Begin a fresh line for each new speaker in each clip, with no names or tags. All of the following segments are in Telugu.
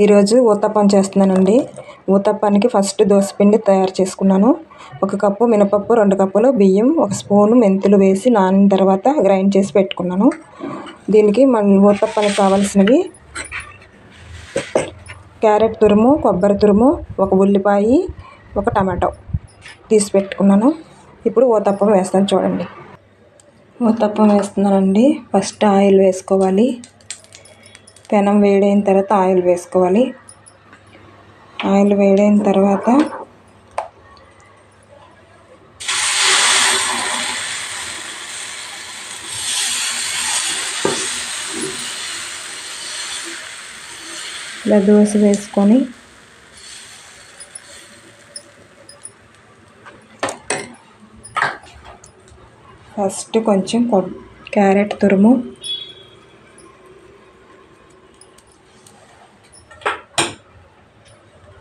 ఈరోజు ఊతప్పం చేస్తున్నానండి. ఊతప్పానికి ఫస్ట్ దోసపిండి తయారు చేసుకున్నాను. 1 కప్పు మినపప్పు, 2 కప్పులు బియ్యం, 1 స్పూను మెంతులు వేసి నానిన తర్వాత గ్రైండ్ చేసి పెట్టుకున్నాను. దీనికి మన ఊతప్పానికి కావాల్సినవి క్యారెట్ తురుము, కొబ్బరి తురుము, 1 ఉల్లిపాయ, 1 టమాటో తీసి పెట్టుకున్నాను. ఇప్పుడు ఊతప్పం వేస్తాను చూడండి. ఊతప్పం వేస్తున్నానండి. ఫస్ట్ ఆయిల్ వేసుకోవాలి. పెనం వేడైన తర్వాత ఆయిల్ వేసుకోవాలి. ఆయిల్ వేడైన తర్వాత ఇలా దోశ వేసుకొని ఫస్ట్ కొంచెం క్యారెట్ తురుము,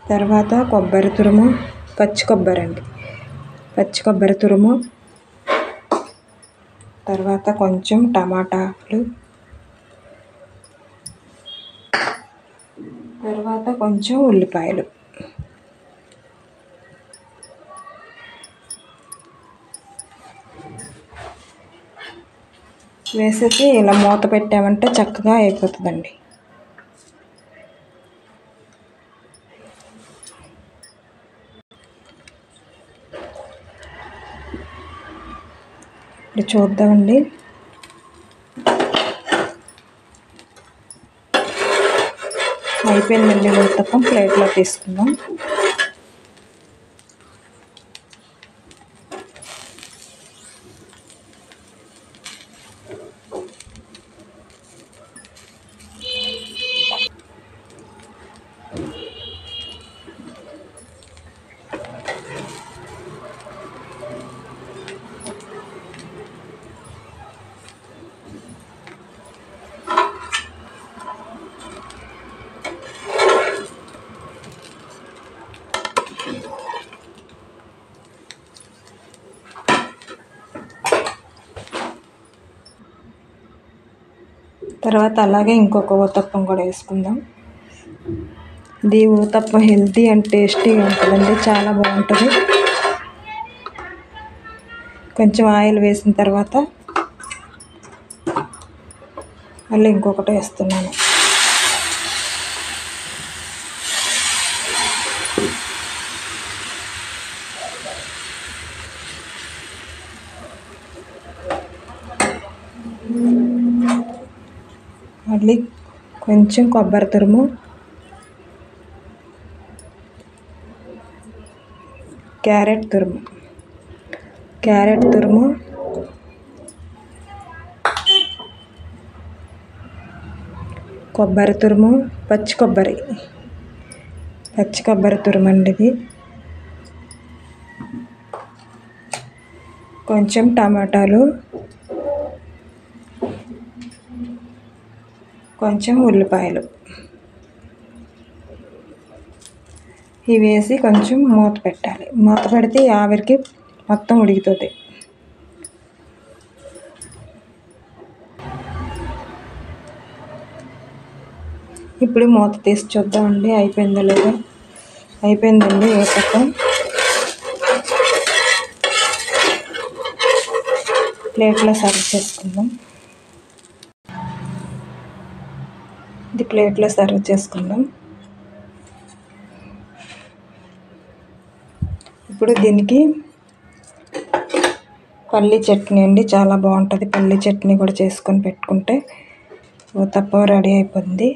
తర్వాత కొబ్బరి తురుము, పచ్చి కొబ్బరి తురుము, తర్వాత కొంచెం టమాటాలు, తర్వాత కొంచెం ఉల్లిపాయలు, వేసేసి ఇలా మూత పెట్టామంటే చక్కగా అయిపోతుందండి. ఇప్పుడు చూద్దామండి. అయిపోయిందండి. ఊతప్పం ప్లేట్లో తీసుకుందాం. తర్వాత అలాగే ఇంకొక ఊతప్పం కూడా వేసుకుందాం. ఇది ఊతప్పం హెల్తీ అండ్ టేస్టీగా ఉంటుందండి. చాలా బాగుంటుంది. కొంచెం ఆయిల్ వేసిన తర్వాత మళ్ళీ ఇంకొకటి వేస్తున్నాను. మళ్ళీ కొంచెం కొబ్బరి తురుము, క్యారెట్ తురుము, కొబ్బరి తురుము, పచ్చి కొబ్బరి తురుము అండి ఇది, కొంచెం టమాటాలు, కొంచెం ఉల్లిపాయలు ఇవి వేసి కొంచెం మూత పెట్టాలి. మూత పెడితే ఆవిరికి మొత్తం ఉడుకుతుంది. ఇప్పుడు మూత తీసి చూద్దామండి. అయిపోయిందో లేదో. అయిపోయిందండి. ఊతప్పం ప్లేట్లో సర్వ్ చేసుకుందాం. ఇది ప్లేట్లో సర్వ్ చేసుకుందాం. ఇప్పుడు దీనికి పల్లీ చట్నీ అండి, చాలా బాగుంటుంది. పల్లీ చట్నీ కూడా చేసుకొని పెట్టుకుంటే ఊతప్పం రెడీ అయిపోతుంది.